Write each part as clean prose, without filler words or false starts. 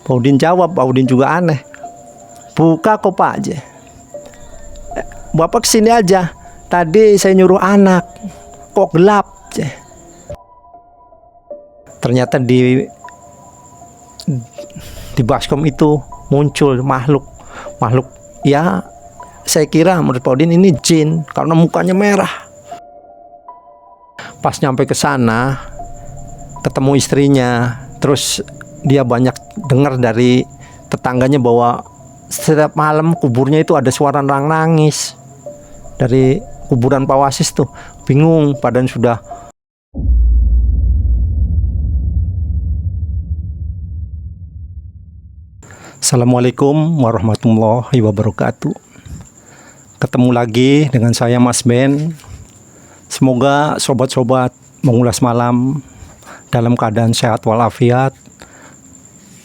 Pak Udin jawab, Pak Udin juga aneh. Buka kok Pak aja. Bapak kesini aja. Tadi saya nyuruh anak. Kok gelap? Ternyata di baskom itu muncul makhluk. Ya, saya kira menurut Pak Udin ini jin karena mukanya merah. Pas nyampe ke sana, ketemu istrinya, terus dia banyak dengar dari tetangganya bahwa setiap malam kuburnya itu ada suara orang nangis dari kuburan Pak Wasis tuh. Bingung, padahal sudah. Assalamualaikum warahmatullahi wabarakatuh. Ketemu lagi dengan saya Mas Ben. Semoga sobat-sobat mengulas malam dalam keadaan sehat walafiat,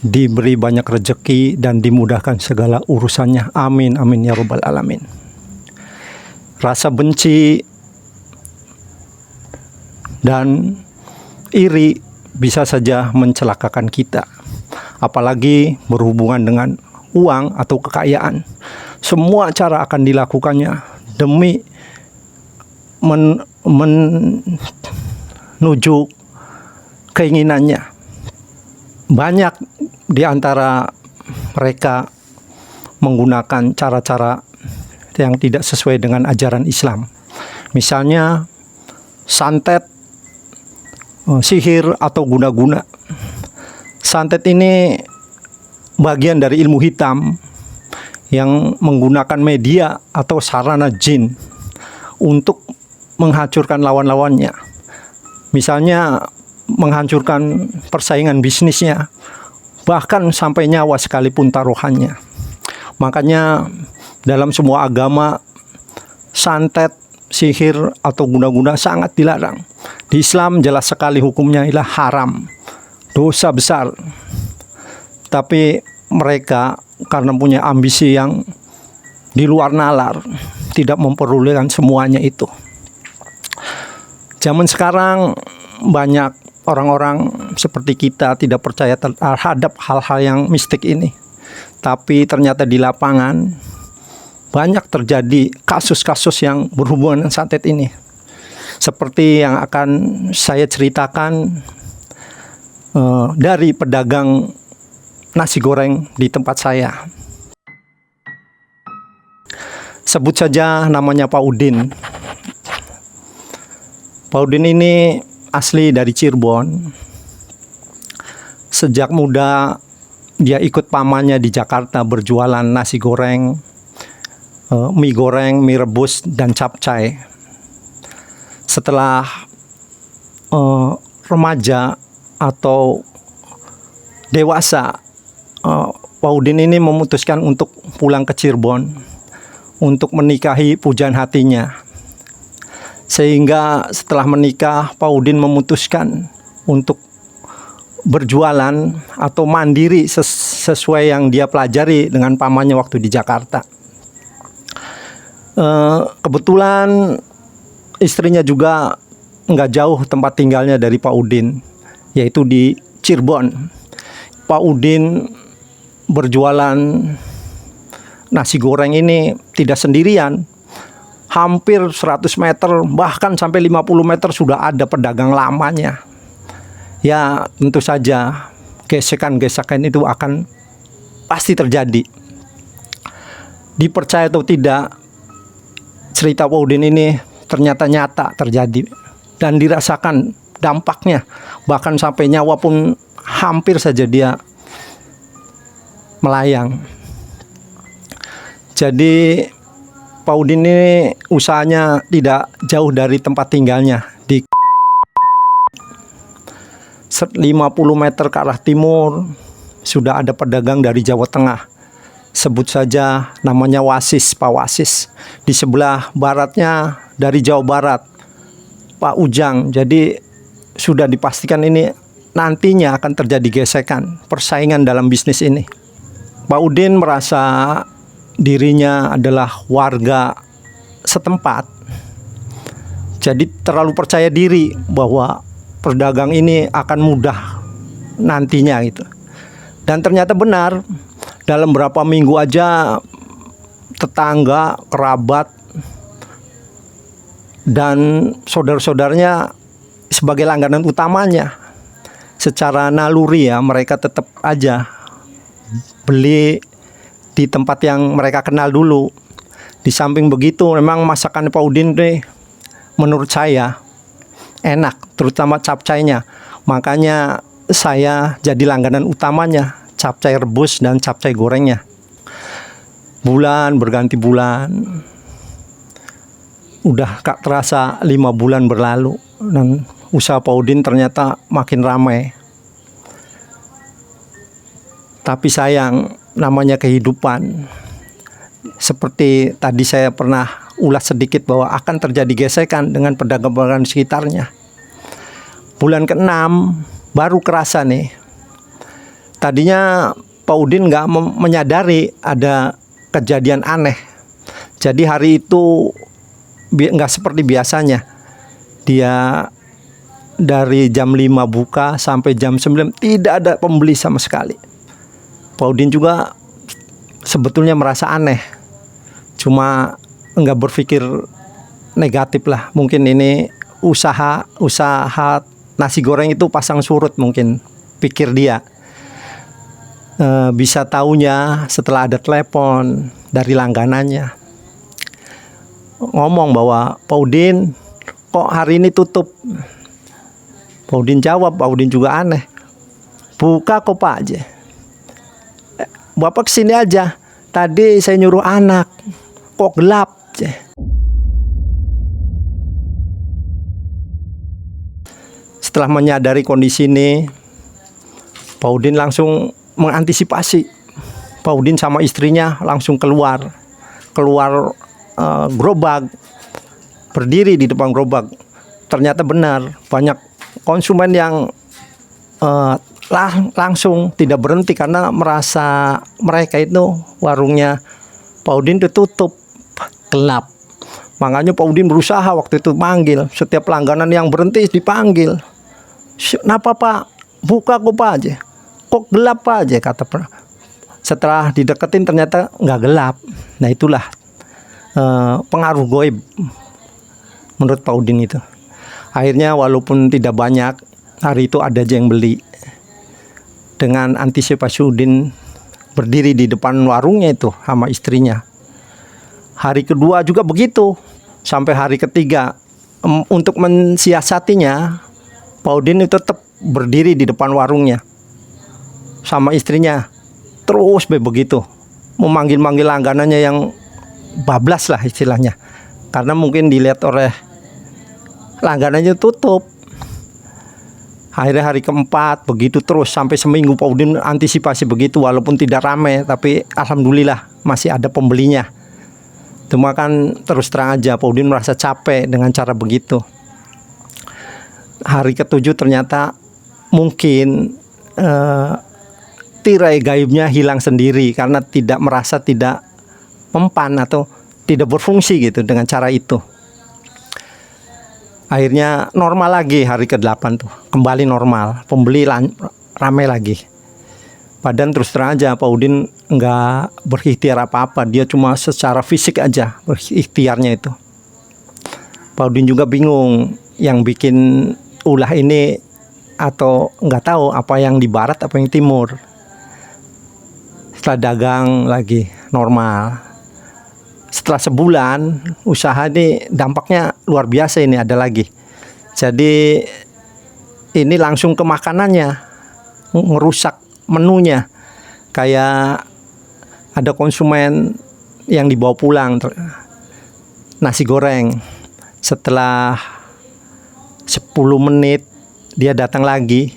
diberi banyak rezeki dan dimudahkan segala urusannya. Amin amin ya rabbal alamin. Rasa benci dan iri bisa saja mencelakakan kita, apalagi berhubungan dengan uang atau kekayaan. Semua cara akan dilakukannya demi menuju keinginannya. Banyak di antara mereka menggunakan cara-cara yang tidak sesuai dengan ajaran Islam. Misalnya santet, sihir atau guna-guna. Santet ini bagian dari ilmu hitam yang menggunakan media atau sarana jin untuk menghancurkan lawan-lawannya. Misalnya menghancurkan persaingan bisnisnya, bahkan sampai nyawa sekalipun taruhannya. Makanya dalam semua agama, santet, sihir atau guna-guna sangat dilarang. Di Islam jelas sekali hukumnya ialah haram, dosa besar. Tapi mereka karena punya ambisi yang di luar nalar, tidak memperdulikan semuanya itu. Zaman sekarang banyak orang-orang seperti kita tidak percaya terhadap hal-hal yang mistik ini. Tapi ternyata di lapangan banyak terjadi kasus-kasus yang berhubungan dengan santet ini. Seperti yang akan saya ceritakan dari pedagang nasi goreng di tempat saya. Sebut saja namanya Pak Udin. Pak Udin ini asli dari Cirebon. Sejak muda dia ikut pamannya di Jakarta berjualan nasi goreng, mie goreng, mie rebus, dan capcay. Setelah remaja atau dewasa, Pak Udin ini memutuskan untuk pulang ke Cirebon untuk menikahi pujaan hatinya. Sehingga setelah menikah, Pak Udin memutuskan untuk berjualan atau mandiri sesuai yang dia pelajari dengan pamannya waktu di Jakarta. Kebetulan istrinya juga nggak jauh tempat tinggalnya dari Pak Udin, yaitu di Cirebon. Pak Udin berjualan nasi goreng ini tidak sendirian. Hampir 100 meter bahkan sampai 50 meter sudah ada pedagang lamanya. Ya tentu saja gesekan-gesekan itu akan pasti terjadi. Dipercaya atau tidak, cerita Pak Udin ini ternyata nyata terjadi dan dirasakan dampaknya. Bahkan sampai nyawa pun hampir saja dia melayang. Jadi Pak Udin ini usahanya tidak jauh dari tempat tinggalnya, di 50 meter ke arah timur sudah ada pedagang dari Jawa Tengah. Sebut saja namanya Wasis, Pak Wasis. Di sebelah baratnya dari Jawa Barat, Pak Ujang. Jadi sudah dipastikan ini nantinya akan terjadi gesekan, persaingan dalam bisnis ini. Pak Udin merasa dirinya adalah warga setempat, jadi terlalu percaya diri bahwa pedagang ini akan mudah nantinya gitu. Dan ternyata benar, dalam berapa minggu aja tetangga, kerabat, dan saudara-saudaranya sebagai langganan utamanya, secara naluri ya, mereka tetap aja beli di tempat yang mereka kenal dulu. Di samping begitu, memang masakan Pak Udin deh, menurut saya enak, terutama capcainya. Makanya saya jadi langganan utamanya, capcay rebus dan capcay gorengnya. Bulan berganti bulan, udah gak terasa 5 bulan berlalu, dan usaha Pak Udin ternyata makin ramai. Tapi sayang, namanya kehidupan. Seperti tadi saya pernah ulas sedikit bahwa akan terjadi gesekan dengan pedagang-pedagang sekitarnya. Bulan ke-6 baru kerasa nih. Tadinya Pak Udin nggak menyadari ada kejadian aneh. Jadi hari itu nggak seperti biasanya. Dia dari jam 5 buka sampai jam 9 tidak ada pembeli sama sekali. Pak Udin juga sebetulnya merasa aneh. Cuma nggak berpikir negatif lah. Mungkin ini usaha nasi goreng itu pasang surut, mungkin pikir dia. Bisa taunya setelah ada telepon dari langganannya ngomong bahwa Pak Udin kok hari ini tutup. Pak Udin jawab, Pak Udin juga aneh, buka kok Pak aja. Bapak kesini aja, tadi saya nyuruh anak, kok gelap. Setelah menyadari kondisi ini, Pak Udin langsung mengantisipasi. Pak Udin sama istrinya langsung keluar gerobak, berdiri di depan gerobak. Ternyata benar, banyak konsumen yang langsung tidak berhenti karena merasa mereka itu warungnya Pak Udin tutup, gelap. Makanya Pak Udin berusaha waktu itu manggil setiap langganan yang berhenti, dipanggil. Kenapa Pak? Buka kok Pak aja. Kok gelap Pak aja, kata Pak. Setelah dideketin ternyata nggak gelap. Nah itulah pengaruh goib menurut Pak Udin itu. Akhirnya walaupun tidak banyak, hari itu ada aja yang beli. Dengan antisipasi Udin berdiri di depan warungnya itu sama istrinya. Hari kedua juga begitu. Sampai hari ketiga, untuk mensiasatinya, Pak Udin itu tetap berdiri di depan warungnya sama istrinya. Terus begitu, memanggil-manggil langganannya yang bablas lah istilahnya. Karena mungkin dilihat oleh langganannya tutup. Akhirnya hari keempat begitu terus sampai seminggu Pak Udin antisipasi begitu, walaupun tidak ramai, tapi alhamdulillah masih ada pembelinya. Cuma kan terus terang aja Pak Udin merasa capek dengan cara begitu. Hari ketujuh ternyata mungkin tirai gaibnya hilang sendiri karena tidak merasa tidak mempan atau tidak berfungsi gitu dengan cara itu. Akhirnya normal lagi hari ke-8 tuh, kembali normal, pembeli ramai lagi. Padahal terus terang aja Pak Udin nggak berikhtiar apa-apa, dia cuma secara fisik aja berikhtiarnya itu. Pak Udin juga bingung yang bikin ulah ini, atau nggak tahu apa yang di barat apa yang timur. Setelah dagang lagi normal, setelah sebulan usaha ini dampaknya luar biasa, ini ada lagi. Jadi ini langsung ke makanannya, ngerusak menunya. Kayak ada konsumen yang dibawa pulang nasi goreng, setelah 10 menit dia datang lagi,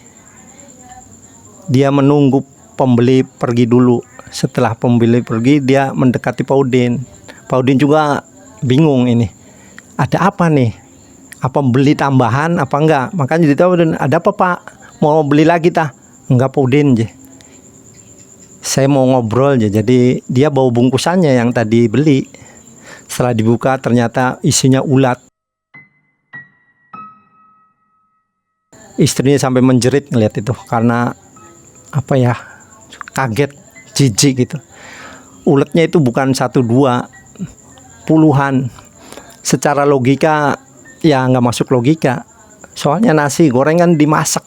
dia menunggu pembeli pergi dulu. Setelah pembeli pergi, dia mendekati Pak Udin. Pak Udin juga bingung, ini ada apa nih, apa beli tambahan apa enggak. Makanya ditanya, ada apa Pak, mau beli lagi tah? Enggak Pak Udin, saya mau ngobrol aja. Jadi dia bawa bungkusannya yang tadi beli. Setelah dibuka ternyata isinya ulat. Istrinya sampai menjerit ngeliat itu, karena apa ya, kaget, jijik gitu. Uletnya itu bukan 1 2, puluhan. Secara logika ya nggak masuk logika. Soalnya nasi goreng kan dimasak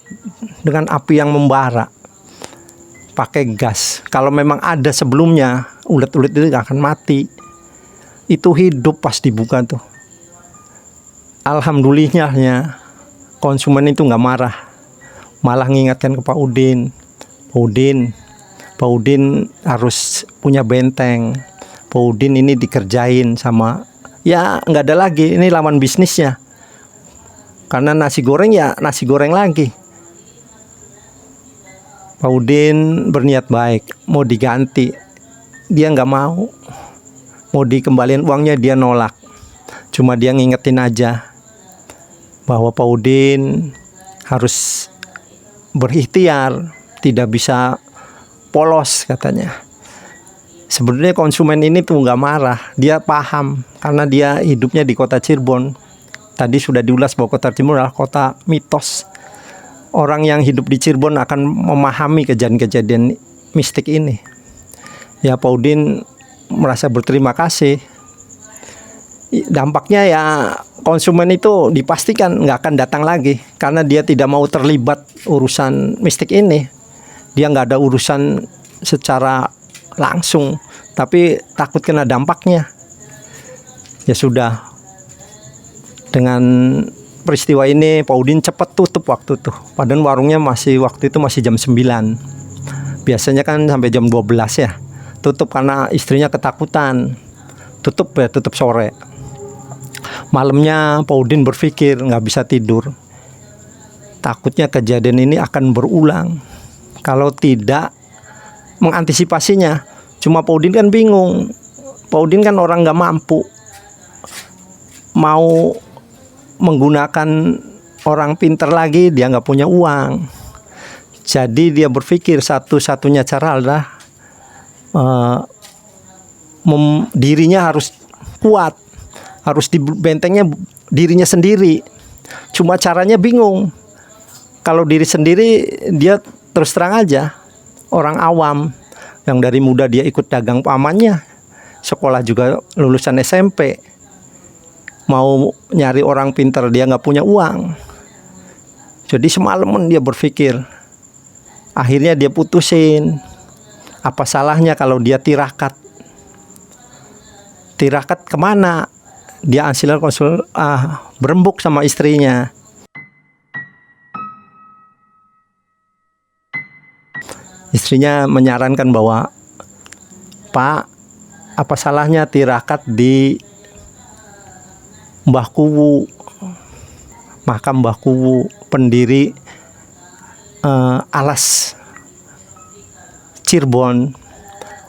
dengan api yang membara, pakai gas. Kalau memang ada sebelumnya, ulet-ulet itu nggak akan mati. Itu hidup pas dibuka tuh. Alhamdulillahnya konsumen itu nggak marah, malah ngingatkan ke Pak Udin. Pak Udin harus punya benteng. Pak Udin ini dikerjain sama, ya nggak ada lagi, ini lawan bisnisnya. Karena nasi goreng ya nasi goreng lagi. Pak Udin berniat baik, mau diganti, dia nggak mau. Mau dikembaliin uangnya dia nolak. Cuma dia ngingetin aja bahwa Pak Udin harus berikhtiar, tidak bisa polos katanya. Sebenarnya konsumen ini tuh nggak marah, dia paham karena dia hidupnya di kota Cirebon. Tadi sudah diulas bahwa kota Cirebon adalah kota mitos. Orang yang hidup di Cirebon akan memahami kejadian-kejadian mistik ini. Ya Pak Udin merasa berterima kasih. Dampaknya ya konsumen itu dipastikan nggak akan datang lagi karena dia tidak mau terlibat urusan mistik ini. Dia nggak ada urusan secara langsung, tapi takut kena dampaknya. Ya sudah, dengan peristiwa ini Pak Udin cepat tutup waktu itu. Padahal warungnya waktu itu masih jam 9. Biasanya kan sampai jam 12 ya. Tutup karena istrinya ketakutan. Tutup sore. Malamnya Pak Udin berpikir nggak bisa tidur. Takutnya kejadian ini akan berulang kalau tidak mengantisipasinya. Cuma Pak Udin kan bingung. Pak Udin kan orang nggak mampu, mau menggunakan orang pintar lagi, dia nggak punya uang. Jadi dia berpikir satu-satunya cara adalah dirinya harus kuat, harus di bentengnya dirinya sendiri. Cuma caranya bingung. Kalau diri sendiri dia terus terang aja orang awam yang dari muda dia ikut dagang pamannya, sekolah juga lulusan SMP. Mau nyari orang pintar dia nggak punya uang. Jadi semalaman dia berpikir. Akhirnya dia putusin, apa salahnya kalau dia tirakat. Tirakat kemana? Dia asilar berembuk sama istrinya. Istrinya menyarankan bahwa, Pak, apa salahnya tirakat di Mbah Kuwu, makam Mbah Kuwu, pendiri alas Cirebon,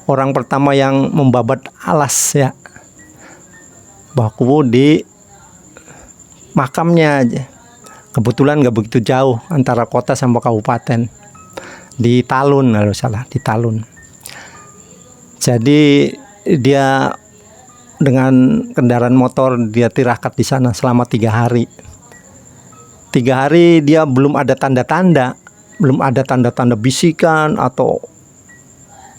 orang pertama yang membabat alas ya. Mbah Kuwu di makamnya aja. Kebetulan nggak begitu jauh antara kota sama kabupaten. Di Talun kalau salah, di Talun. Jadi dia dengan kendaraan motor dia tirakat di sana selama 3 hari. 3 hari dia belum ada tanda-tanda, belum ada tanda-tanda bisikan atau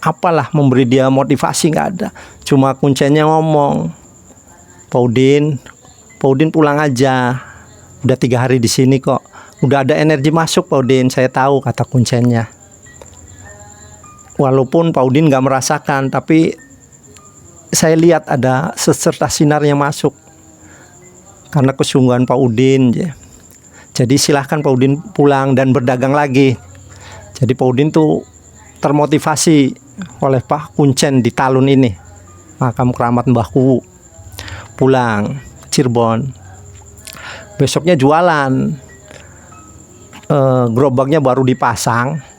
apalah memberi dia motivasi, nggak ada. Cuma kuncinya ngomong, Pak Udin pulang aja. Udah 3 hari di sini kok. Udah ada energi masuk Pak Udin, saya tahu, kata kuncinya. Walaupun Pak Udin nggak merasakan, tapi saya lihat ada secercah sinar yang masuk karena kesungguhan Pak Udin. Jadi silahkan Pak Udin pulang dan berdagang lagi. Jadi Pak Udin tuh termotivasi oleh Pak Kuncen di Talun ini, makam keramat Mbah Kuwu. Pulang Cirebon, besoknya jualan. Gerobaknya baru dipasang.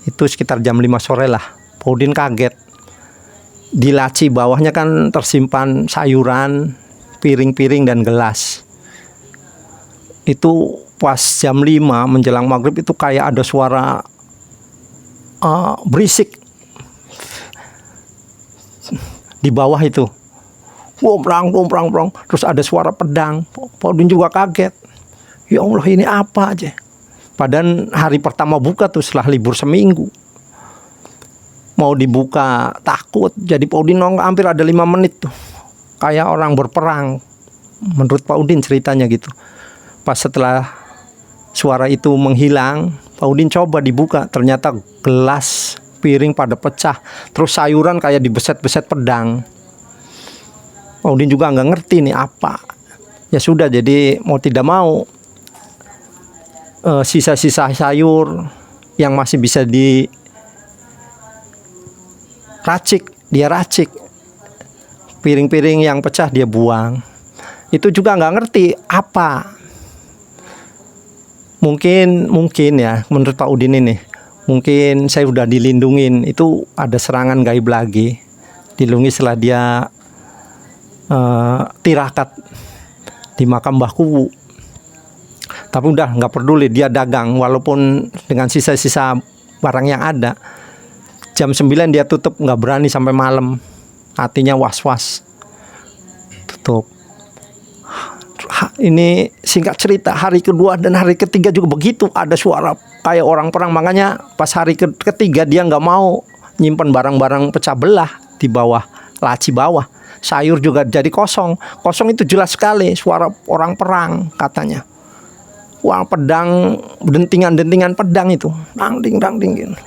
Itu sekitar jam 5 sore lah. Pak Udin kaget. Di laci bawahnya kan tersimpan sayuran, piring-piring dan gelas. Itu pas jam 5 menjelang maghrib itu kayak ada suara berisik di bawah itu. Womprang. Terus ada suara pedang. Pak Udin juga kaget. Ya Allah, ini apa aja. Padahal hari pertama buka tuh setelah libur seminggu. mau dibuka takut. Jadi Pak Udin hampir ada 5 menit tuh, kayak orang berperang. Menurut Pak Udin ceritanya gitu. Pas setelah suara itu menghilang, Pak Udin coba dibuka, ternyata gelas, piring pada pecah, terus sayuran kayak dibeset-beset pedang. Pak Udin juga nggak ngerti nih apa. Ya sudah, jadi mau tidak mau sisa-sisa sayur yang masih bisa diracik, dia racik. Piring-piring yang pecah dia buang. Itu juga nggak ngerti apa. Mungkin ya, menurut Pak Udin ini, mungkin saya udah dilindungin. Itu ada serangan gaib lagi. Dilindungi setelah dia tirakat di makam Mbah Kuwu. Tapi udah nggak peduli, dia dagang walaupun dengan sisa-sisa barang yang ada. Jam 9 dia tutup, nggak berani sampai malam. Hatinya was-was, tutup. Ini singkat cerita, hari kedua dan hari ketiga juga begitu, ada suara kayak orang perang. Makanya pas hari ketiga dia nggak mau nyimpen barang-barang pecah belah di bawah laci bawah. Sayur juga jadi kosong itu jelas sekali suara orang perang katanya. Wah, pedang, dentingan pedang itu, dangding gitu.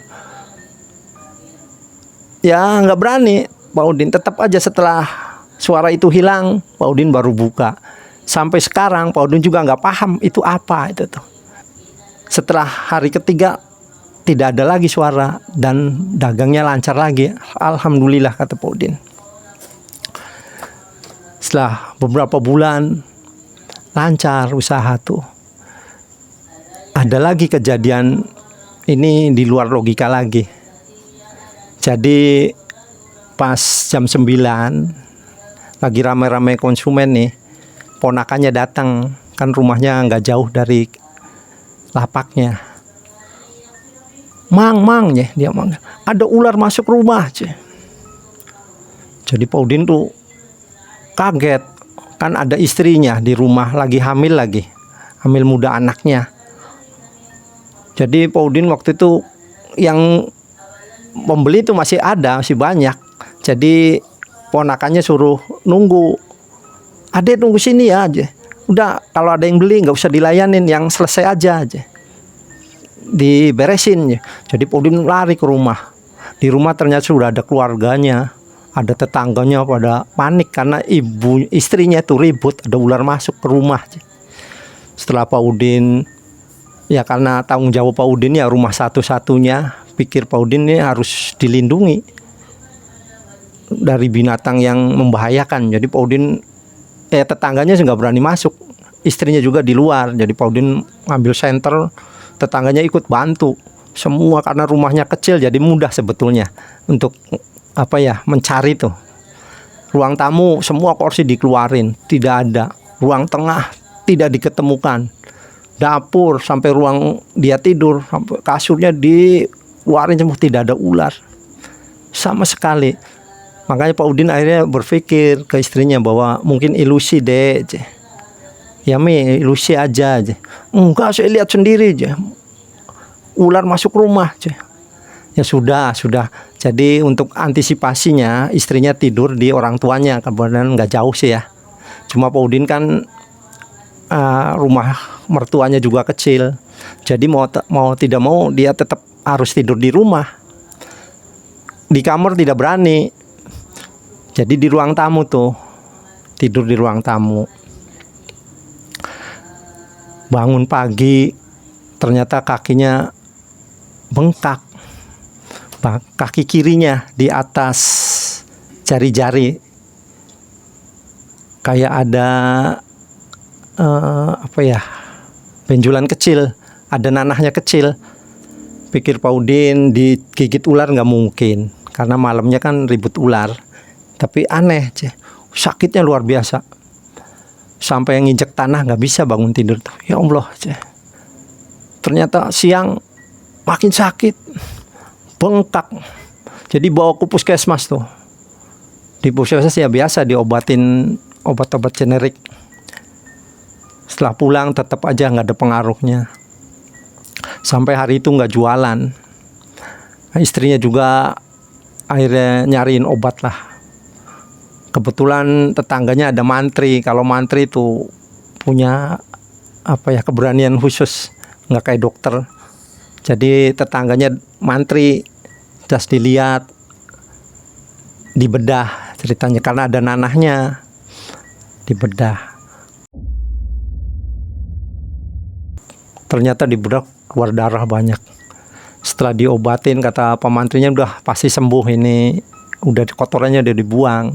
Ya nggak berani Pak Udin, tetap aja setelah suara itu hilang, Pak Udin baru buka. Sampai sekarang Pak Udin juga nggak paham itu apa itu tuh. Setelah hari ketiga tidak ada lagi suara dan dagangnya lancar lagi. Alhamdulillah, kata Pak Udin. Setelah beberapa bulan lancar usaha tuh, ada lagi kejadian ini di luar logika lagi. Jadi pas jam 9 lagi ramai-ramai konsumen nih, ponakannya datang, kan rumahnya nggak jauh dari lapaknya. Mang ya, dia manggil, ada ular masuk rumah. Jadi Pak Udin tuh kaget, kan ada istrinya di rumah, lagi hamil muda anaknya. Jadi Pak Udin waktu itu yang pembeli itu masih banyak. Jadi ponakannya suruh nunggu, adek tunggu sini ya aja. Udah, kalau ada yang beli nggak usah dilayanin, yang selesai aja diberesin. Jadi Pak Udin lari ke rumah. Di rumah ternyata sudah ada keluarganya, ada tetangganya pada panik karena istrinya itu ribut, ada ular masuk ke rumah. Setelah Pak Udin, ya karena tanggung jawab Pak Udin ya rumah satu-satunya, pikir Pak Udin ini harus dilindungi dari binatang yang membahayakan. Jadi Pak Udin, tetangganya nggak berani masuk, istrinya juga di luar. Jadi Pak Udin ngambil senter, tetangganya ikut bantu semua karena rumahnya kecil, jadi mudah sebetulnya untuk mencari tuh. Ruang tamu semua kursi dikeluarin, tidak ada. Ruang tengah tidak diketemukan. Dapur sampai ruang dia tidur, sampai kasurnya dikeluarin semua, tidak ada ular sama sekali. Makanya Pak Udin akhirnya berpikir ke istrinya bahwa mungkin ilusi deh. Ya ilusi aja. Enggak, saya lihat sendiri aja, ular masuk rumah. Ya sudah. Jadi untuk antisipasinya istrinya tidur di orang tuanya, kebetulan nggak jauh sih ya. Cuma Pak Udin kan rumah mertuanya juga kecil. Jadi mau tidak mau dia tetap harus tidur di rumah. Di kamar tidak berani. Jadi di ruang tamu tuh, tidur di ruang tamu. Bangun pagi ternyata kakinya bengkak. Kaki kirinya di atas jari-jari kayak ada benjolan kecil, ada nanahnya kecil. Pikir Pak Udin digigit ular nggak mungkin, karena malamnya kan ribut ular. Tapi aneh, sakitnya luar biasa. Sampai yang nginjek tanah nggak bisa bangun tidur tuh. Ya Allah, ternyata siang makin sakit, bengkak. Jadi bawa ke puskesmas tuh. Di puskesmas ya biasa diobatin obat-obat generik. Setelah pulang tetap aja nggak ada pengaruhnya. Sampai hari itu nggak jualan. Istrinya juga akhirnya nyariin obat lah. Kebetulan tetangganya ada mantri. Kalau mantri itu punya keberanian khusus, nggak kayak dokter. Jadi tetangganya mantri, terus dilihat, dibedah ceritanya karena ada nanahnya, dibedah. Ternyata dibedah keluar darah banyak. Setelah diobatin kata pemantrinya udah pasti sembuh ini, udah kotorannya udah dibuang.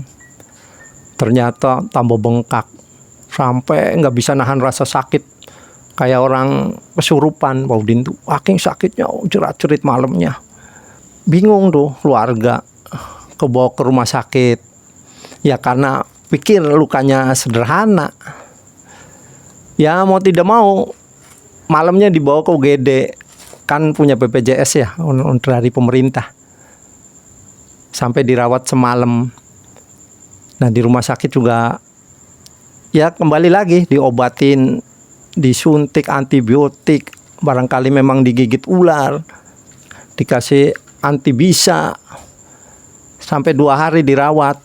Ternyata tambah bengkak sampai nggak bisa nahan rasa sakit, kayak orang kesurupan. Pak Udin tuh saking sakitnya jerat-jerit malamnya. Bingung tuh keluarga, kebawa ke rumah sakit. Ya karena pikir lukanya sederhana. Ya mau tidak mau malamnya dibawa ke UGD, kan punya BPJS ya dari pemerintah. Sampai dirawat semalam. Nah di rumah sakit juga ya kembali lagi diobatin, disuntik antibiotik, barangkali memang digigit ular, dikasih antibisa, sampai 2 hari dirawat.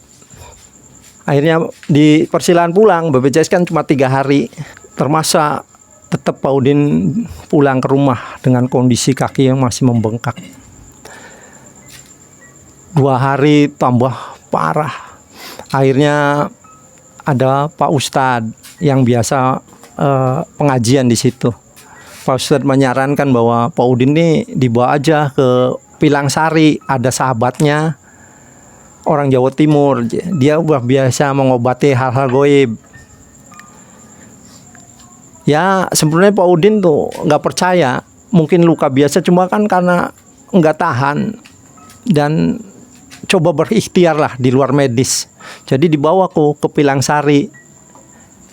Akhirnya dipersilakan pulang. BPJS kan cuma 3 hari. Termasa tetap Pak Udin pulang ke rumah dengan kondisi kaki yang masih membengkak. 2 hari tambah parah. Akhirnya ada Pak Ustadz yang biasa pengajian di situ. Pak Ustadz menyarankan bahwa Pak Udin ini dibawa aja ke Pilangsari, ada sahabatnya orang Jawa Timur. Dia udah biasa mengobati hal-hal goib. Ya sebenarnya Pak Udin tuh nggak percaya, mungkin luka biasa, cuma kan karena nggak tahan dan coba berikhtiar lah di luar medis. Jadi dibawa ke Pilangsari,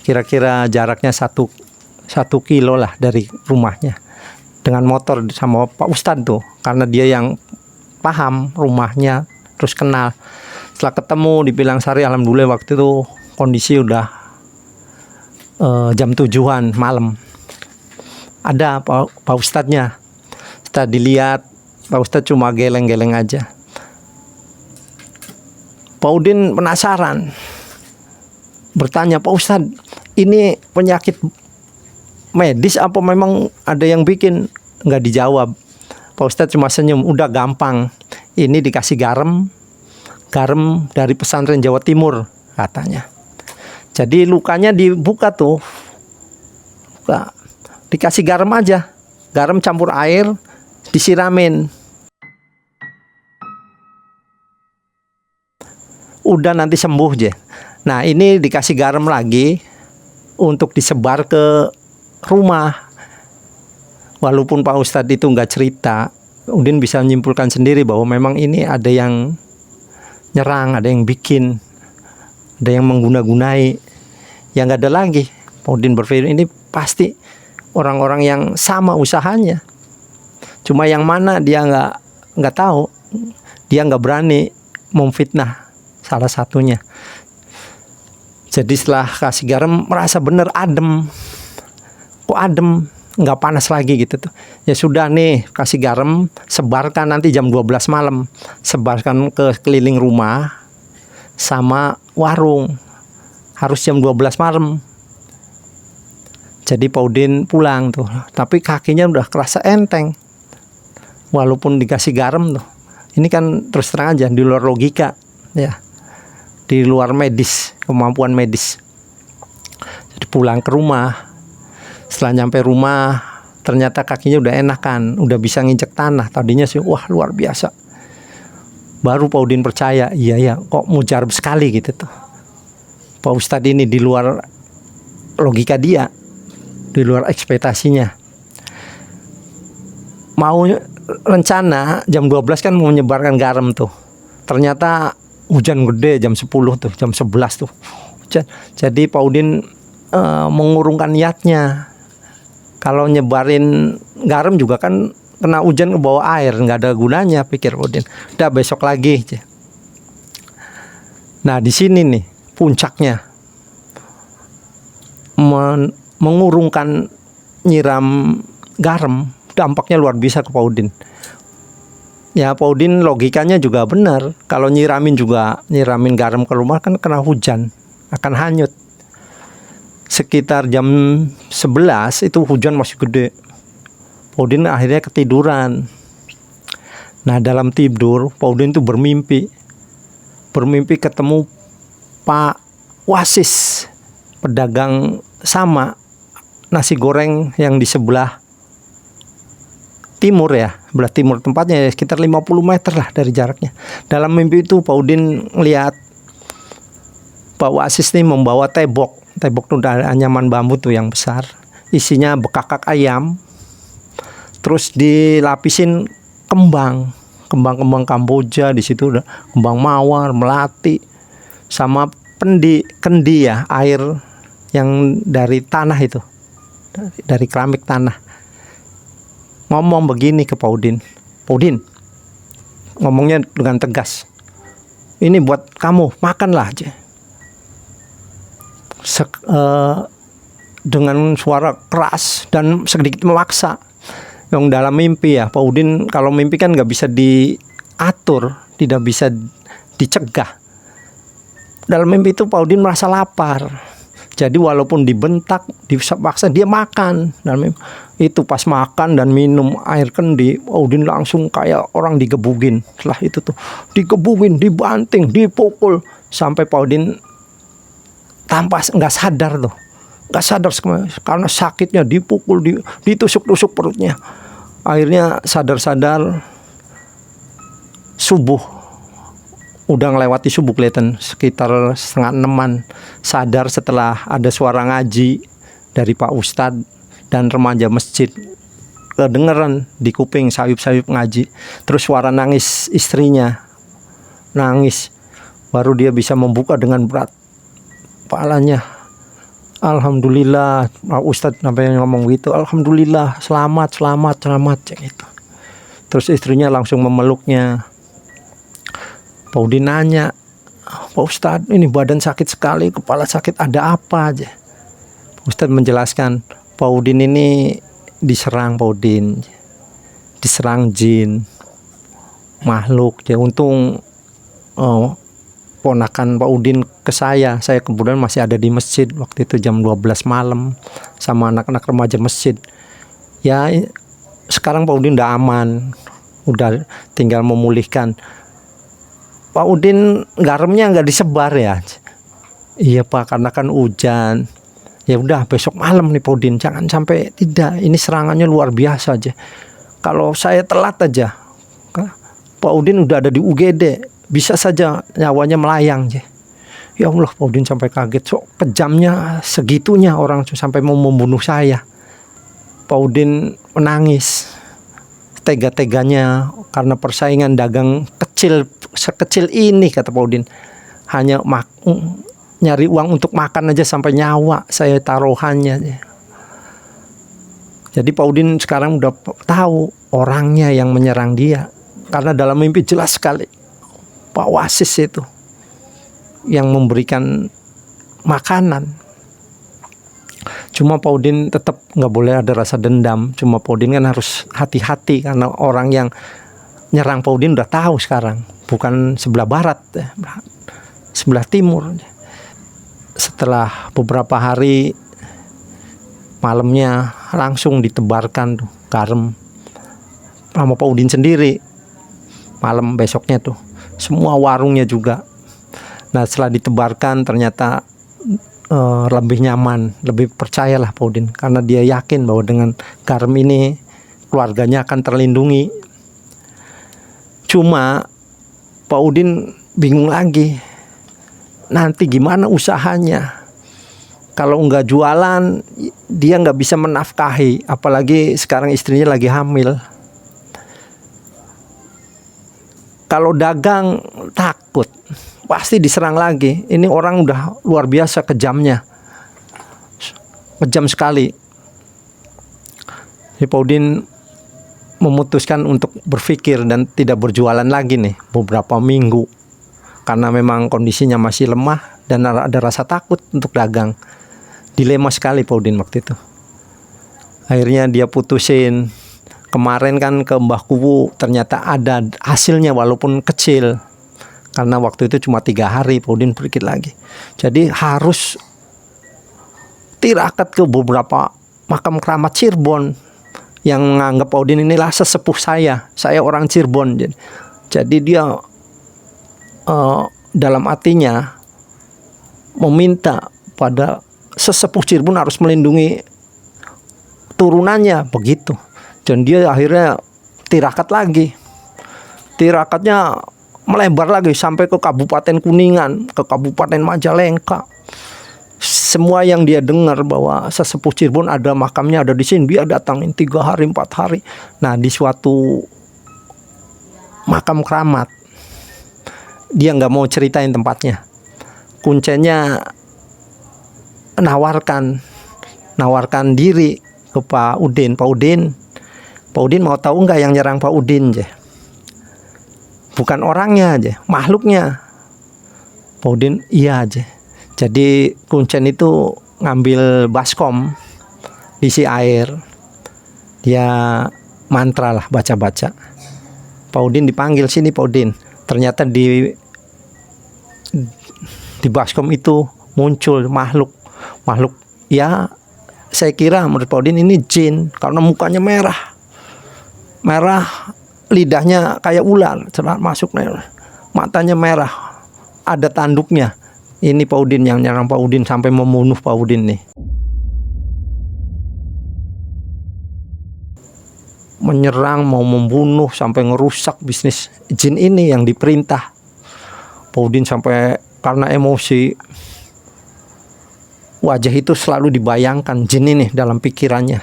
kira-kira jaraknya 1 kilo lah dari rumahnya, dengan motor sama Pak Ustadz tuh, karena dia yang paham rumahnya, terus kenal. Setelah ketemu di Pilangsari, alhamdulillah waktu itu kondisi udah jam 7-an malam. Ada Pak Ustadznya. Setelah dilihat, Pak Ustadz cuma geleng-geleng aja. Pak Udin penasaran, bertanya, Pak Ustadz, ini penyakit medis apa memang ada yang bikin? Nggak dijawab. Pak Ustadz cuma senyum, udah gampang, ini dikasih garam dari pesantren Jawa Timur katanya. Jadi lukanya dibuka tuh, dikasih garam aja, garam campur air, disiramin. Udah nanti sembuh aja. Nah ini dikasih garam lagi untuk disebar ke rumah. Walaupun Pak Ustadz itu nggak cerita, Udin bisa menyimpulkan sendiri bahwa memang ini ada yang nyerang, ada yang bikin, ada yang mengguna-gunai. Yang nggak ada lagi. Pak Udin berpikir ini pasti orang-orang yang sama usahanya. Cuma yang mana dia nggak tahu, dia nggak berani memfitnah salah satunya. Jadi setelah kasih garam merasa bener adem. Kok adem, nggak panas lagi gitu tuh. Ya sudah nih, kasih garam, sebarkan nanti jam 12 malam. Sebarkan ke keliling rumah sama warung. Harus jam 12 malam. Jadi Pak Udin pulang tuh, tapi kakinya udah kerasa enteng. Walaupun dikasih garam tuh. Ini kan terus terang aja di luar logika, ya. Di luar medis, kemampuan medis. Jadi pulang ke rumah. Setelah nyampe rumah, ternyata kakinya udah enakan, udah bisa nginjek tanah. Tadinya sih wah luar biasa. Baru Pak Udin percaya, iya ya, kok mujarab sekali gitu tuh. Pak Ustadz ini di luar logika dia, di luar ekspektasinya. Mau rencana jam 12 kan mau menyebarkan garam tuh. Ternyata hujan gede jam 10 tuh, jam 11 tuh. Jadi Pak Udin mengurungkan niatnya. Kalau nyebarin garam juga kan kena hujan ke bawah air, nggak ada gunanya, pikir Pak Udin. Udah besok lagi. Nah di sini nih puncaknya, mengurungkan nyiram garam dampaknya luar biasa ke Pak Udin. Ya Pak Udin logikanya juga benar. Kalau nyiramin garam ke rumah kan kena hujan, akan hanyut. Sekitar jam 11 itu hujan masih gede. Pak Udin akhirnya ketiduran. Nah dalam tidur Pak Udin itu bermimpi ketemu Pak Wasis, pedagang sama nasi goreng yang di sebelah timur ya, sebelah timur tempatnya ya, sekitar 50 meter lah dari jaraknya. Dalam mimpi itu Pak Udin lihat Pak Wasis nih membawa tebok tuh dari anyaman bambu tuh yang besar, isinya bekakak ayam, terus dilapisin kembang Kamboja, di situ udah kembang mawar, melati, sama kendi ya, air yang dari tanah itu, dari keramik tanah. Ngomong begini ke Pak Udin, ngomongnya dengan tegas, ini buat kamu, makanlah aja. Dengan suara keras dan sedikit memaksa. Yang dalam mimpi ya, Pak Udin kalau mimpi kan nggak bisa diatur, tidak bisa dicegah. Dalam mimpi itu Pak Udin merasa lapar. Jadi walaupun dibentak, dipaksa, dia makan. Dan itu pas makan dan minum air kendi, Pak Udin langsung kayak orang digebugin. Setelah itu tuh digebugin, dibanting, dipukul, sampai Pak Udin tanpa nggak sadar tuh, nggak sadar karena sakitnya, dipukul, ditusuk-tusuk perutnya. Akhirnya sadar-sadar subuh. Udah ngelewati subuh kelihatan, sekitar 5:30-an. Sadar setelah ada suara ngaji dari Pak Ustadz dan remaja masjid. Kedengeran di kuping sayup-sayup ngaji. Terus suara nangis istrinya. Nangis. Baru dia bisa membuka dengan berat kepalanya. Alhamdulillah, Pak Ustadz sampai ngomong gitu. Alhamdulillah, selamat gitu. Terus istrinya langsung memeluknya. Pak Udin nanya, Pak Ustadz, ini badan sakit sekali, kepala sakit, ada apa aja? Pak Ustadz menjelaskan, Pak Udin ini diserang jin, makhluk. Ya untung ponakan Pak Udin ke saya kemudian masih ada di masjid waktu itu jam 12 malam sama anak-anak remaja masjid. Ya sekarang Pak Udin udah aman, udah tinggal memulihkan. Pak Udin garamnya nggak disebar ya. Iya Pak, karena kan hujan. Ya udah besok malam nih Pak Udin, jangan sampai tidak. Ini serangannya luar biasa aja. Kalau saya telat aja, Pak Udin udah ada di UGD, bisa saja nyawanya melayang aja. Ya Allah, Pak Udin sampai kaget. So kejamnya segitunya orang sampai mau membunuh saya. Pak Udin menangis tega-teganya karena persaingan dagang sekecil ini, kata Pak Udin. Hanya nyari uang untuk makan aja sampai nyawa saya taruhannya. Jadi Pak Udin sekarang udah tahu orangnya yang menyerang dia. Karena dalam mimpi jelas sekali Pak Wasis itu yang memberikan makanan. Cuma Pak Udin tetap nggak boleh ada rasa dendam. Cuma Pak Udin kan harus hati-hati karena orang yang nyerang Pak Udin udah tahu sekarang, bukan sebelah barat, sebelah timur. Setelah beberapa hari, malamnya langsung ditebarkan tuh garam sama Pak Udin sendiri. Malam besoknya tuh semua warungnya juga. Nah setelah ditebarkan ternyata lebih nyaman, lebih percayalah Pak Udin, karena dia yakin bahwa dengan garam ini keluarganya akan terlindungi. Cuma Pak Udin bingung lagi, nanti gimana usahanya? Kalau nggak jualan, dia nggak bisa menafkahi, apalagi sekarang istrinya lagi hamil. Kalau dagang takut, pasti diserang lagi. Ini orang udah luar biasa kejamnya, kejam sekali. Jadi Pak Udin memutuskan untuk berpikir dan tidak berjualan lagi nih beberapa minggu. Karena memang kondisinya masih lemah dan ada rasa takut untuk dagang. Dilema sekali Pak Udin waktu itu. Akhirnya dia putusin Kemarin kan ke Mbah Kuwu ternyata ada hasilnya walaupun kecil. Karena waktu itu cuma 3 hari, Pak Udin pergi lagi. Jadi harus tirakat ke beberapa makam keramat Cirebon yang menganggap Pak Udin inilah sesepuh saya orang Cirebon. Jadi dia dalam hatinya meminta pada sesepuh Cirebon harus melindungi turunannya begitu. Dan dia akhirnya tirakat lagi. Tirakatnya melebar lagi sampai ke Kabupaten Kuningan, ke Kabupaten Majalengka. Semua yang dia dengar bahwa sesepuh Cirebon ada makamnya ada di sini, dia datangin 3 hari 4 hari. Nah, di suatu makam keramat, dia nggak mau ceritain tempatnya. Kuncinya nawarkan diri ke Pak Udin. Pak Udin mau tahu nggak yang nyerang Pak Udin aja? Bukan orangnya aja, makhluknya. Pak Udin iya aja. Jadi Kuncen itu ngambil baskom, diisi air, dia mantra lah, baca-baca. Pak Udin dipanggil, sini Pak Udin. Ternyata di baskom itu muncul makhluk ya, saya kira menurut Pak Udin ini jin karena mukanya merah, lidahnya kayak ular, masuk matanya merah, ada tanduknya. Ini Pak Udin yang nyerang Pak Udin sampai membunuh Pak Udin nih. Menyerang, mau membunuh, sampai ngerusak bisnis jin ini yang diperintah. Pak Udin sampai karena emosi, wajah itu selalu dibayangkan jin ini dalam pikirannya.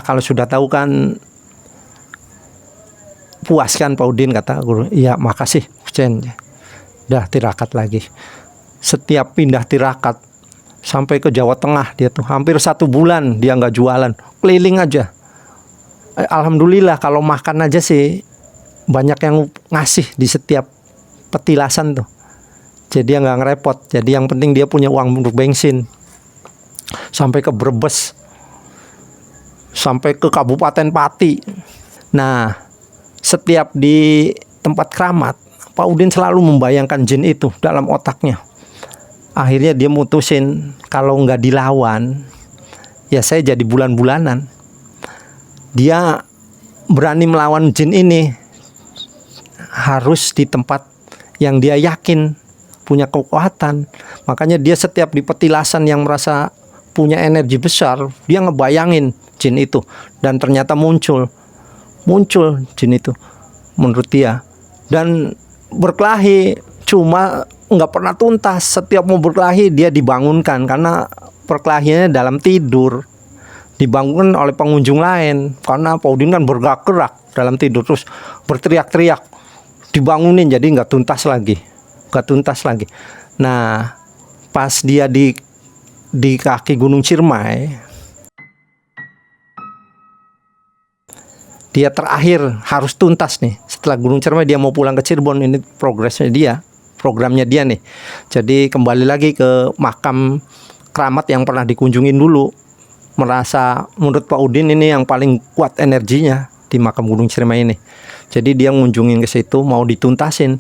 Kalau sudah tahu kan puas kan Pak Udin, kata guru. Iya makasih Kuncen. Dah tirakat lagi. Setiap pindah tirakat sampai ke Jawa Tengah, dia tuh hampir 1 bulan dia nggak jualan, keliling aja. Alhamdulillah kalau makan aja sih banyak yang ngasih di setiap petilasan tuh. Jadi dia nggak ngerepot. Jadi yang penting dia punya uang untuk bensin. Sampai ke Brebes, sampai ke Kabupaten Pati. Nah, setiap di tempat keramat, Pak Udin selalu membayangkan jin itu dalam otaknya. Akhirnya dia mutusin kalau nggak dilawan, ya saya jadi bulan-bulanan. Dia berani melawan jin ini harus di tempat yang dia yakin punya kekuatan. Makanya dia setiap di petilasan yang merasa punya energi besar, dia ngebayangin jin itu. Dan ternyata muncul jin itu menurut dia. Dan berkelahi, cuma nggak pernah tuntas. Setiap mau berkelahi dia dibangunkan, karena perkelahiannya dalam tidur. Dibangunkan oleh pengunjung lain, karena Pak Udin kan bergerak-gerak dalam tidur, terus berteriak-teriak, dibangunin, jadi nggak tuntas lagi. Nah, pas dia di kaki Gunung Ciremai, dia terakhir harus tuntas nih. Setelah Gunung Ciremai dia mau pulang ke Cirebon. Ini programnya dia nih. Jadi kembali lagi ke makam keramat yang pernah dikunjungin dulu. Merasa menurut Pak Udin ini yang paling kuat energinya di makam Gunung Ciremai ini. Jadi dia ngunjungin ke situ, mau dituntasin.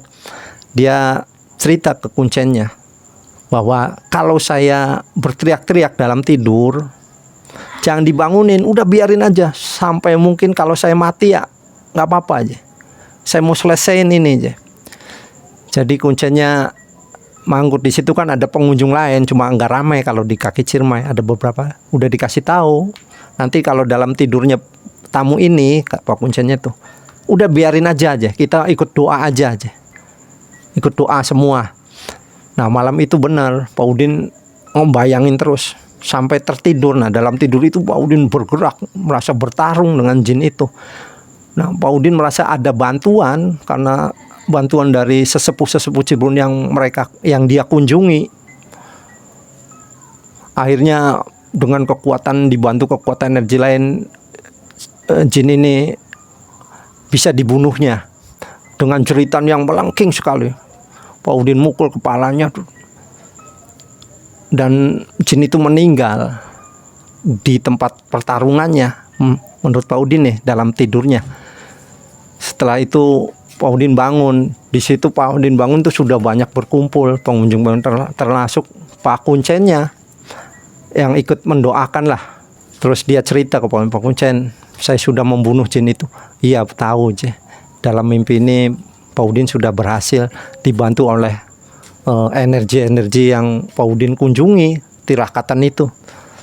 Dia cerita ke Kuncennya bahwa kalau saya berteriak-teriak dalam tidur, jangan dibangunin, udah biarin aja sampai mungkin kalau saya mati ya nggak apa-apa aja. Saya mau selesaiin ini aja. Jadi Kuncennya manggut di situ, kan ada pengunjung lain, cuma nggak ramai. Kalau di kaki Ciremai ada beberapa, udah dikasih tahu. Nanti kalau dalam tidurnya tamu ini, Pak Kuncennya tuh, udah biarin aja, kita ikut doa aja. Ikut doa semua. Nah malam itu benar Pak Udin ngebayangin terus sampai tertidur. Nah dalam tidur itu Pak Udin bergerak, merasa bertarung dengan jin itu. Nah Pak Udin merasa ada bantuan, karena bantuan dari sesepuh Cirebon yang dia kunjungi. Akhirnya dengan dibantu kekuatan energi lain, jin ini bisa dibunuhnya dengan jeritan yang melengking sekali. Pak Udin mukul kepalanya dan jin itu meninggal di tempat pertarungannya, menurut Pak Udin nih dalam tidurnya. Setelah itu Pak Udin bangun. Di situ Pak Udin bangun tuh sudah banyak berkumpul pengunjung, termasuk Pak Kuncennya yang ikut mendoakan lah. Terus dia cerita ke Pak Kuncen, saya sudah membunuh jin itu. Iya tahu je. Dalam mimpi ini Pak Udin sudah berhasil dibantu oleh energi-energi yang Pak Udin kunjungi, tirakatan itu.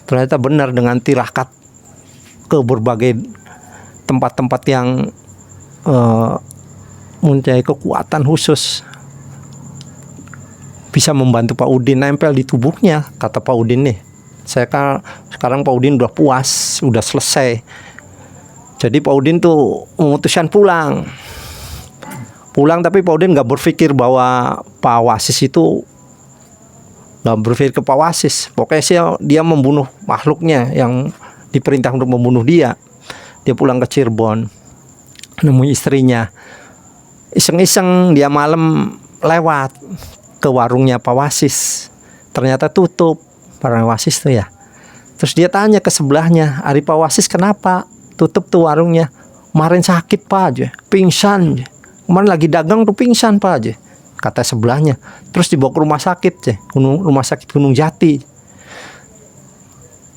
Ternyata benar, dengan tirakat ke berbagai tempat-tempat yang mempunyai kekuatan khusus, bisa membantu Pak Udin nempel di tubuhnya. Kata Pak Udin nih, sekarang Pak Udin udah puas, udah selesai. Jadi Pak Udin tuh memutuskan pulang, tapi Pak Udin nggak berpikir bahwa Pak Wasis itu, nggak berpikir ke Pak Wasis. Pokoknya dia membunuh makhluknya yang diperintah untuk membunuh dia. Dia pulang ke Cirebon, nemui istrinya. Iseng-iseng dia malam lewat ke warungnya Pak Wasis. Ternyata tutup warung Wasis tuh ya. Terus dia tanya ke sebelahnya, "Ari Pak Wasis kenapa tutup tuh warungnya?" "Kemarin sakit Pak aja, pingsan. Kemarin lagi dagang tuh pingsan Pak aja," kata sebelahnya. Terus dibawa ke rumah sakit je, rumah sakit Gunung Jati.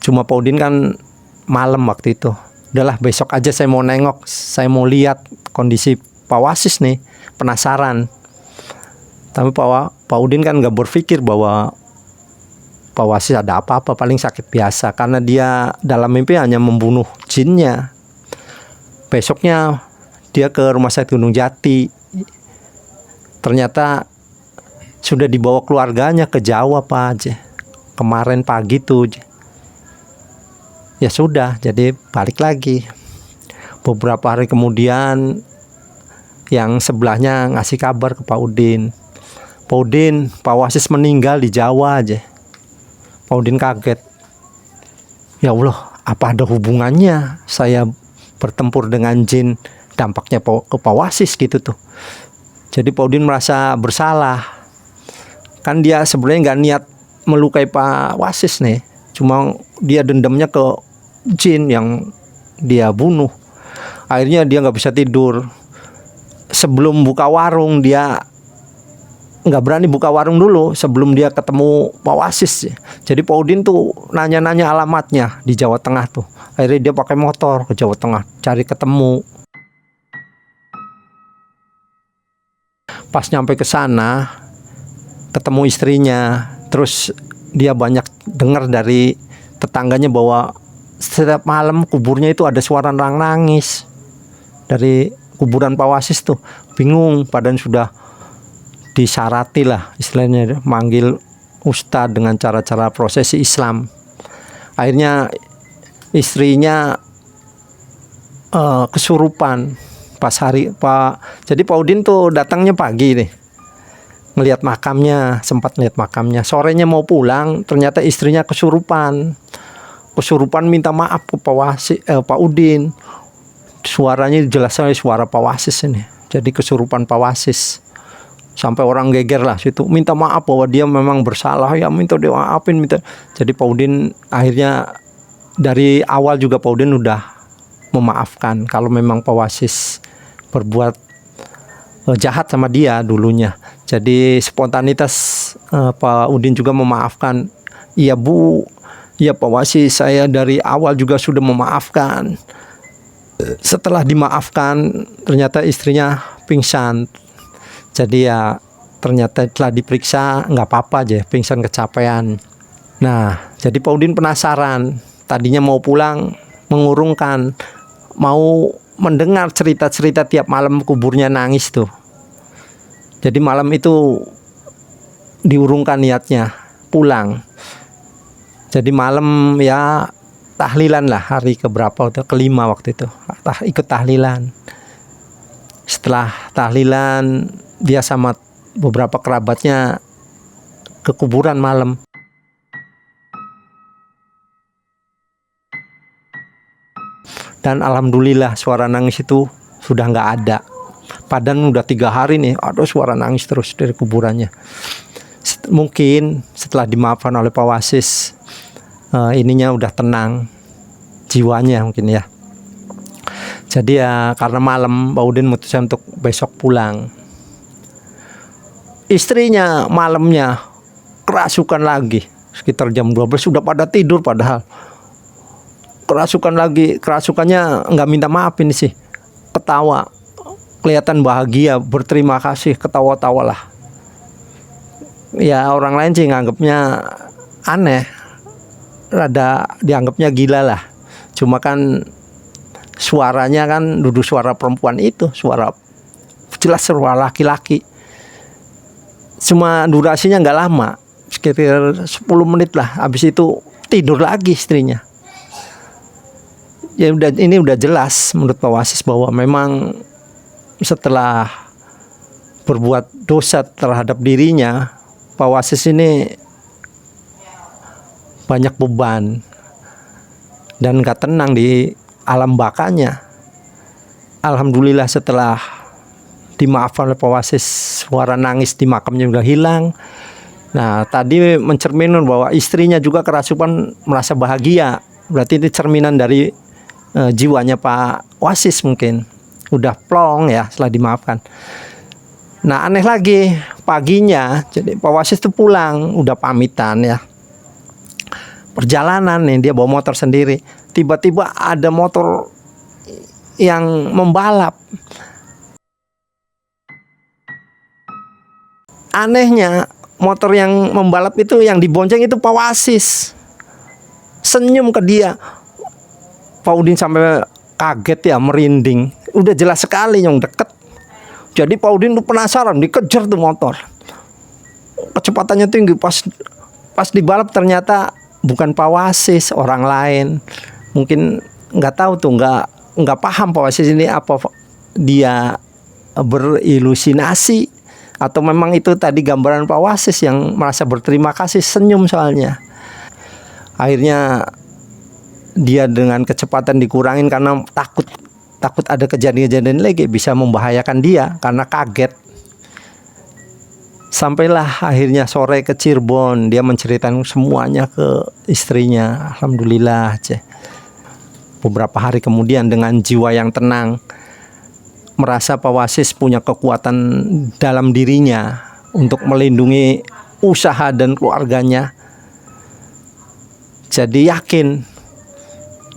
Cuma Pak Udin kan malam waktu itu. Udahlah besok aja saya mau nengok, saya mau lihat kondisi Pak Wasis nih, penasaran. Tapi Pak Udin kan nggak berpikir bahwa Pak Wasis ada apa-apa, paling sakit biasa, karena dia dalam mimpi hanya membunuh jinnya. Besoknya dia ke rumah sakit Gunung Jati. Ternyata sudah dibawa keluarganya ke Jawa Pak aja. Kemarin pagi tuh. Ya sudah, jadi balik lagi. Beberapa hari kemudian yang sebelahnya ngasih kabar ke Pak Udin. Pak Udin, Pak Wasis meninggal di Jawa aja. Pak Udin kaget. Ya Allah, apa ada hubungannya saya bertempur dengan jin, dampaknya ke Pak Wasis gitu tuh. Jadi Pak Udin merasa bersalah. Kan dia sebenarnya nggak niat melukai Pak Wasis nih. Cuma dia dendamnya ke jin yang dia bunuh. Akhirnya dia nggak bisa tidur. Sebelum buka warung, dia nggak berani buka warung dulu sebelum dia ketemu Pak Wasis. Jadi Pak Udin tuh nanya-nanya alamatnya di Jawa Tengah tuh. Akhirnya dia pakai motor ke Jawa Tengah cari ketemu. Pas nyampe ke sana, ketemu istrinya. Terus dia banyak dengar dari tetangganya bahwa setiap malam kuburnya itu ada suara orang nangis dari kuburan Pak Wasis tuh. Bingung, padahal sudah disyarati lah istilahnya, manggil ustadz dengan cara-cara prosesi Islam. Akhirnya istrinya kesurupan pas hari jadi Pak Udin tuh datangnya pagi nih, ngelihat makamnya, sempat lihat makamnya. Sorenya mau pulang, ternyata istrinya kesurupan minta maaf ke Pak Udin. Suaranya jelas sekali suara Pak Wasis ini. Jadi kesurupan Pak Wasis. Sampai orang geger lah situ, minta maaf bahwa dia memang bersalah, ya minta dimaafin, minta. Jadi Pak Udin akhirnya dari awal juga Pak Udin udah memaafkan kalau memang Pak Wasis berbuat jahat sama dia dulunya. Jadi spontanitas Pak Udin juga memaafkan. Iya Bu, ya Pak Wasis, saya dari awal juga sudah memaafkan. Setelah dimaafkan, ternyata istrinya pingsan. Jadi ya ternyata telah diperiksa nggak apa-apa aja, pingsan kecapean. Nah, jadi Pak Udin penasaran. Tadinya mau pulang, mengurungkan, mau mendengar cerita-cerita tiap malam kuburnya nangis tuh. Jadi malam itu diurungkan niatnya pulang. Jadi malam ya tahlilan lah, hari keberapa itu, kelima waktu itu, ikut tahlilan. Setelah tahlilan dia sama beberapa kerabatnya ke kuburan malam. Dan alhamdulillah suara nangis itu sudah nggak ada. Padahal udah 3 hari nih, ada suara nangis terus dari kuburannya. Mungkin setelah dimaafkan oleh Pak Wasis, ininya udah tenang jiwanya mungkin ya. Jadi ya karena malam Pak Udin memutuskan untuk besok pulang. Istrinya malamnya kerasukan lagi, sekitar jam 12 sudah pada tidur padahal. Kerasukan lagi, kerasukannya nggak minta maaf ini sih. Ketawa, kelihatan bahagia, berterima kasih, ketawa-tawa lah. Ya orang lain sih nganggapnya aneh, rada dianggapnya gila lah. Cuma kan suaranya kan duduk suara perempuan itu, suara jelas suara laki-laki. Cuma durasinya nggak lama, sekitar 10 menit lah. Habis itu tidur lagi istrinya. Ya udah, ini udah jelas menurut Pak Wasis bahwa memang setelah berbuat dosa terhadap dirinya, Pak Wasis ini banyak beban dan gak tenang di alam bakanya. Alhamdulillah setelah dimaafkan oleh Pak Wasis, suara nangis di makamnya udah hilang. Nah tadi mencerminkan bahwa istrinya juga kerasukan merasa bahagia. Berarti ini cerminan dari jiwanya Pak Wasis, mungkin udah plong ya setelah dimaafkan. Nah aneh lagi, paginya jadi Pak Wasis tuh pulang, udah pamitan ya, perjalanan nih, dia bawa motor sendiri. Tiba-tiba ada motor yang membalap. Anehnya motor yang membalap itu, yang dibonceng itu Pak Wasis. Senyum ke dia. Pak Udin sampai kaget ya, merinding. Udah jelas sekali yang deket. Jadi Pak Udin tuh penasaran, dikejar tuh motor. Kecepatannya tinggi, pas dibalap ternyata bukan Pak Wasis, orang lain. Mungkin nggak tahu tuh, nggak paham Pak Wasis ini apa dia berilusinasi atau memang itu tadi gambaran Pak Wasis yang merasa berterima kasih, senyum soalnya. Akhirnya dia dengan kecepatan dikurangin karena takut ada kejadian-kejadian lagi bisa membahayakan dia karena kaget. Sampailah akhirnya sore ke Cirebon, dia menceritakan semuanya ke istrinya. Alhamdulillah aja. Beberapa hari kemudian dengan jiwa yang tenang, merasa Pak Wasis punya kekuatan dalam dirinya untuk melindungi usaha dan keluarganya. Jadi yakin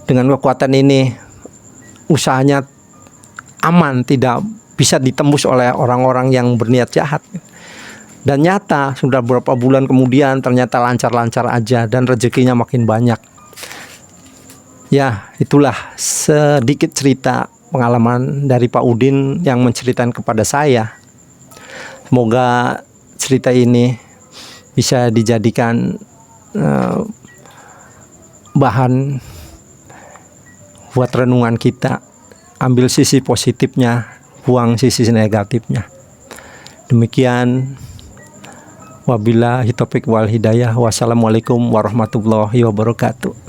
dengan kekuatan ini usahanya aman, tidak bisa ditembus oleh orang-orang yang berniat jahat. Dan nyata sudah beberapa bulan kemudian ternyata lancar-lancar aja dan rezekinya makin banyak. Ya, itulah sedikit cerita pengalaman dari Pak Udin yang menceritakan kepada saya. Semoga cerita ini bisa dijadikan bahan buat renungan kita. Ambil sisi positifnya, buang sisi negatifnya. Demikian, wabillahi taufiq wal hidayah. Wassalamualaikum warahmatullahi wabarakatuh.